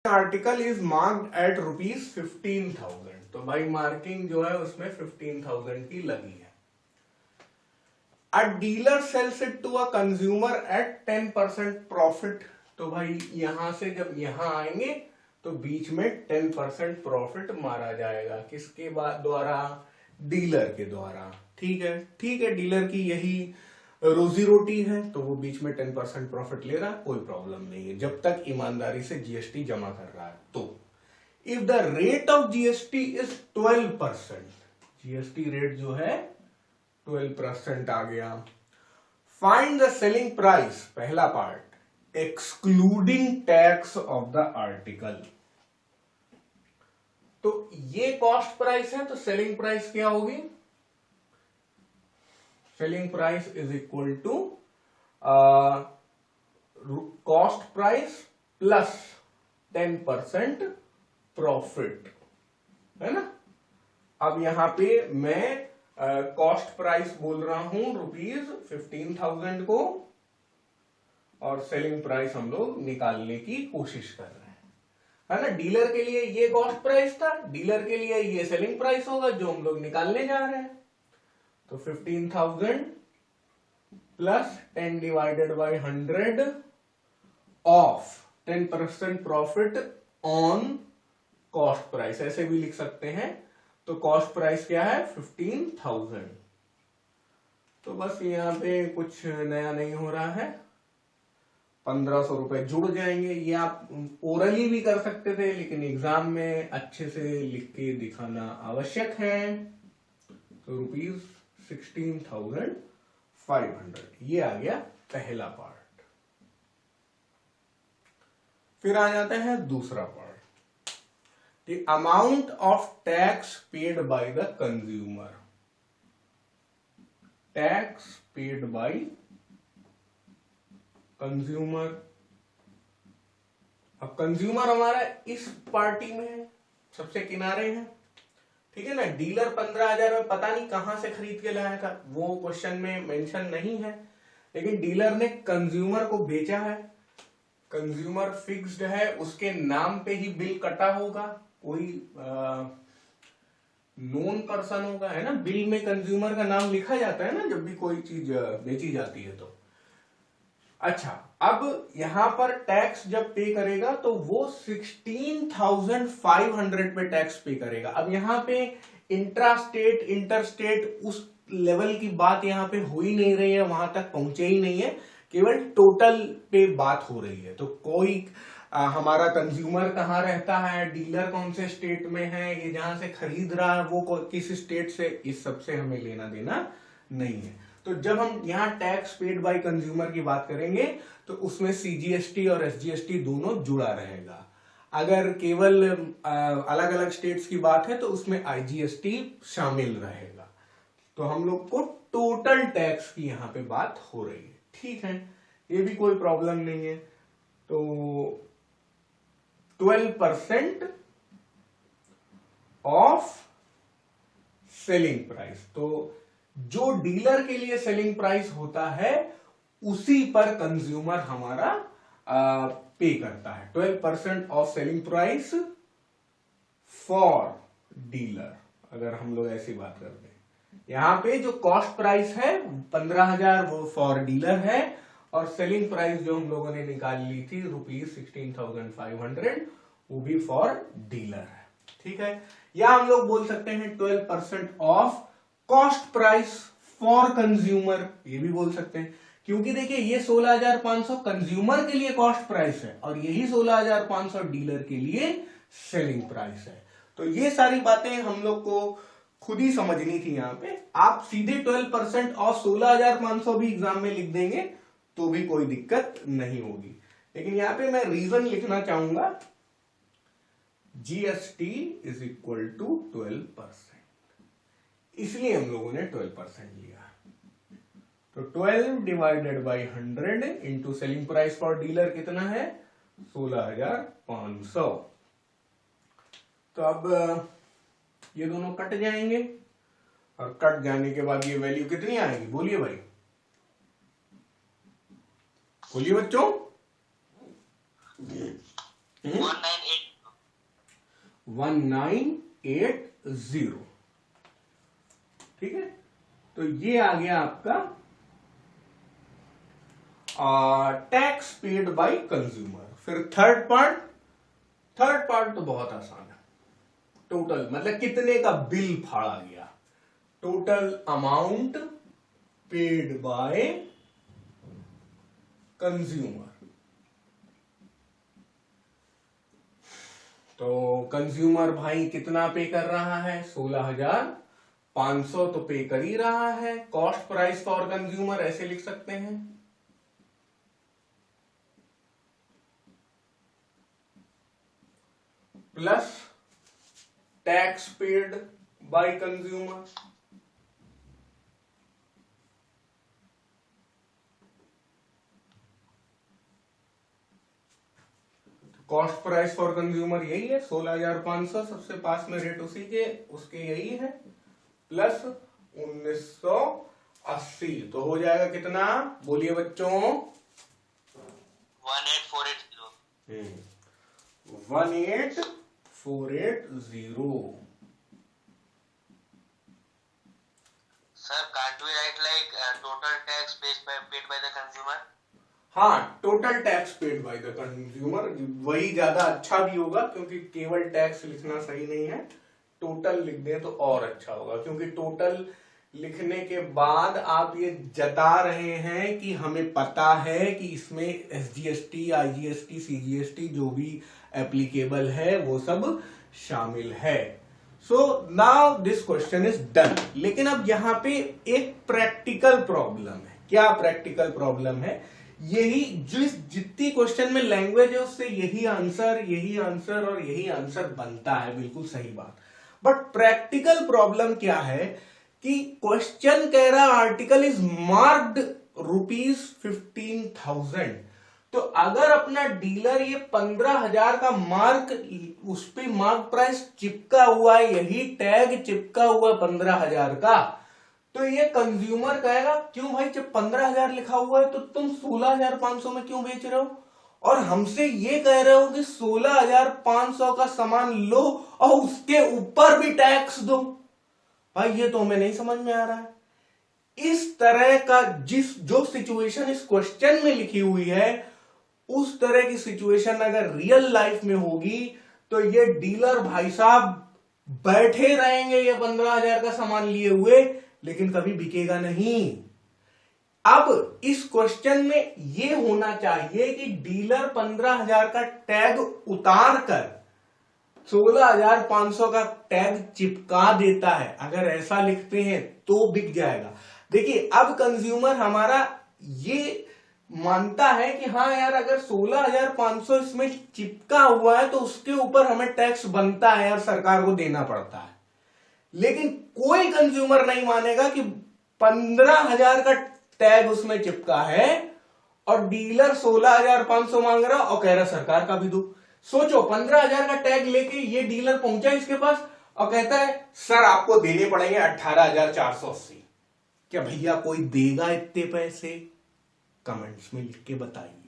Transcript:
Article is marked eight ₹15,000। तो भाई marking जो है उसमें 15,000 की लगी है। A dealer sells it to a consumer at 10% profit. तो भाई यहां से जब यहां आएंगे तो बीच में 10% प्रॉफिट मारा जाएगा। किसके द्वारा? डीलर के द्वारा। ठीक है, ठीक है, डीलर की यही रोजी रोटी है, तो वो बीच में 10% प्रॉफिट ले रहा है, कोई प्रॉब्लम नहीं है जब तक ईमानदारी से जीएसटी जमा कर रहा है। तो if the rate of GST is 12%, GST rate जो है 12% आ गया। फाइंड द सेलिंग प्राइस, पहला part, excluding tax of the article. तो ये कॉस्ट प्राइस है, तो सेलिंग प्राइस क्या होगी? Selling price is equal to cost price plus 10% profit, है ना। अब यहां पे मैं कॉस्ट प्राइस बोल रहा हूं ₹15,000 को, और सेलिंग प्राइस हम लोग निकालने की कोशिश कर रहे हैं, है ना। डीलर के लिए ये कॉस्ट प्राइस था, डीलर के लिए ये सेलिंग प्राइस होगा जो हम लोग निकालने जा रहे हैं। तो 15,000 plus 10 divided by 100 of 10% profit on cost price, ऐसे भी लिख सकते हैं। तो कॉस्ट प्राइस क्या है? 15,000। तो बस यहां पे कुछ नया नहीं हो रहा है, 1,500 रुपए जुड़ जाएंगे। ये आप ओरली भी कर सकते थे, लेकिन एग्जाम में अच्छे से लिख के दिखाना आवश्यक है। तो ₹16,500 ये आ गया पहला पार्ट। फिर आ जाता है दूसरा part, the amount of tax paid by the consumer. Tax paid by consumer. अब कंज्यूमर हमारा इस पार्टी में है, सबसे किनारे है, ठीक है ना। डीलर 15,000 में पता नहीं कहां से खरीद के लाया था, वो क्वेश्चन में मेंशन नहीं है, लेकिन डीलर ने कंज्यूमर को बेचा है। कंज्यूमर फिक्स्ड है, उसके नाम पे ही बिल कटा होगा, कोई नोन पर्सन होगा, है ना। बिल में कंज्यूमर का नाम लिखा जाता है ना जब भी कोई चीज बेची जाती है। तो अच्छा, अब यहां पर टैक्स जब पे करेगा तो वो 16,500 पे टैक्स पे करेगा। अब यहां पे इंट्रा स्टेट इंटर स्टेट उस लेवल की बात यहां पे हो ही नहीं रही है, वहां तक पहुंचे ही नहीं है, केवल टोटल पे बात हो रही है। तो कोई हमारा कंज्यूमर कहाँ रहता है, डीलर कौन से स्टेट में है, ये जहां से खरीद रहा है वो किस स्टेट से, इस सब से हमें लेना देना नहीं है। तो जब हम यहाँ टैक्स पेड बाय कंज्यूमर की बात करेंगे तो उसमें सीजीएसटी और एसजीएसटी दोनों जुड़ा रहेगा। अगर केवल अलग अलग स्टेट्स की बात है तो उसमें आईजीएसटी शामिल रहेगा। तो हम लोग को टोटल टैक्स की यहाँ पे बात हो रही है, ठीक है, ये भी कोई प्रॉब्लम नहीं है। तो 12% ऑफ सेलिंग प्राइस, तो जो डीलर के लिए सेलिंग प्राइस होता है उसी पर कंज्यूमर हमारा पे करता है। 12% of selling price for dealer, अगर हम लोग ऐसी बात करते हैं। यहां पे जो कॉस्ट प्राइस है 15,000 वो फॉर डीलर है, और सेलिंग प्राइस जो हम लोगों ने निकाल ली थी ₹16,500 वो भी फॉर डीलर है, ठीक है। या हम लोग बोल सकते हैं 12% of cost price for consumer, ये भी बोल सकते हैं, क्योंकि देखिए ये 16,500 कंज्यूमर के लिए कॉस्ट प्राइस है और यही 16,500 डीलर के लिए सेलिंग प्राइस है। तो ये सारी बातें हम लोग को खुद ही समझनी थी। यहां पे आप सीधे 12% ऑफ 16,500 भी एग्जाम में लिख देंगे तो भी कोई दिक्कत नहीं होगी, लेकिन यहां पे मैं रीजन लिखना चाहूंगा, जीएसटी इज इक्वल टू 12%, इसलिए हम लोगों ने 12% लिया। तो 12 divided by 100 into selling price for dealer कितना है? 16,500। तो अब ये दोनों कट जाएंगे, और कट जाने के बाद ये वैल्यू कितनी आएगी? बोलिए भाई, बोलिए बच्चों। 1980। ठीक है, तो ये आ गया आपका टैक्स पेड बाय कंज्यूमर। फिर थर्ड पार्ट तो बहुत आसान है। टोटल मतलब कितने का बिल फाड़ा गया, total amount paid by consumer. तो कंज्यूमर भाई कितना पे कर रहा है, 16,500 तो पे कर ही रहा है। कॉस्ट प्राइस फॉर कंज्यूमर ऐसे लिख सकते हैं, plus tax paid by consumer. Cost price for consumer यही है 16,500, सबसे पास में रेट उसी के उसके यही है, प्लस 1980। तो हो जाएगा कितना, बोलिए बच्चों, 18480। 18480। Sir, can't we write like total tax paid by the consumer? हाँ, total tax paid by the consumer वही ज्यादा अच्छा भी होगा, क्योंकि केवल टैक्स लिखना सही नहीं है, टोटल लिख दें तो और अच्छा होगा। क्योंकि टोटल लिखने के बाद आप ये जता रहे हैं कि हमें पता है कि इसमें एसजीएसटी, आईजीएसटी, सीजीएसटी जो भी एप्लीकेबल है वो सब शामिल है। So now this question is done. लेकिन अब यहाँ पे एक प्रैक्टिकल प्रॉब्लम है। क्या प्रैक्टिकल प्रॉब्लम है, यही जितनी क्वेश्चन में लैंग्वेज है उससे यही आंसर और यही आंसर बनता है, बिल्कुल सही बात। बट प्रैक्टिकल प्रॉब्लम क्या है कि क्वेश्चन कह रहा आर्टिकल इज मार्क्ड ₹15,000। तो अगर अपना डीलर ये 15,000 का मार्क, उस पे मार्क प्राइस चिपका हुआ है, यही टैग चिपका हुआ 15,000 का, तो ये कंज्यूमर कहेगा क्यों भाई, जब 15,000 लिखा हुआ है तो तुम 16,500 में क्यों बेच रहे हो, और हमसे ये कह रहे हो कि 16,500 का सामान लो और उसके ऊपर भी टैक्स दो। भाई ये तो हमें नहीं समझ में आ रहा है। इस तरह का जो सिचुएशन इस क्वेश्चन में लिखी हुई है, उस तरह की सिचुएशन अगर रियल लाइफ में होगी तो ये डीलर भाई साहब बैठे रहेंगे ये 15,000 का सामान लिए हुए, लेकिन कभी बिकेगा नहीं। अब इस क्वेश्चन में ये होना चाहिए कि डीलर 15,000 का टैग उतार कर 16,500 का टैग चिपका देता है। अगर ऐसा लिखते हैं तो बिक जाएगा। देखिए, अब कंज्यूमर हमारा ये मानता है कि हाँ यार, अगर 16,500 इसमें चिपका हुआ है तो उसके ऊपर हमें टैक्स बनता है यार, सरकार को देना पड़ता है। लेकिन कोई कंज्यूमर नहीं मानेगा कि 15,000 का टैग उसमें चिपका है और डीलर 16,500 मांग रहा और कह रहा सरकार का भी दो। सोचो, 15,000 का टैग लेके ये डीलर पहुंचा इसके पास और कहता है सर आपको देने पड़ेंगे 18,480। क्या भैया कोई देगा इतने पैसे? कमेंट्स में लिख के बताइए।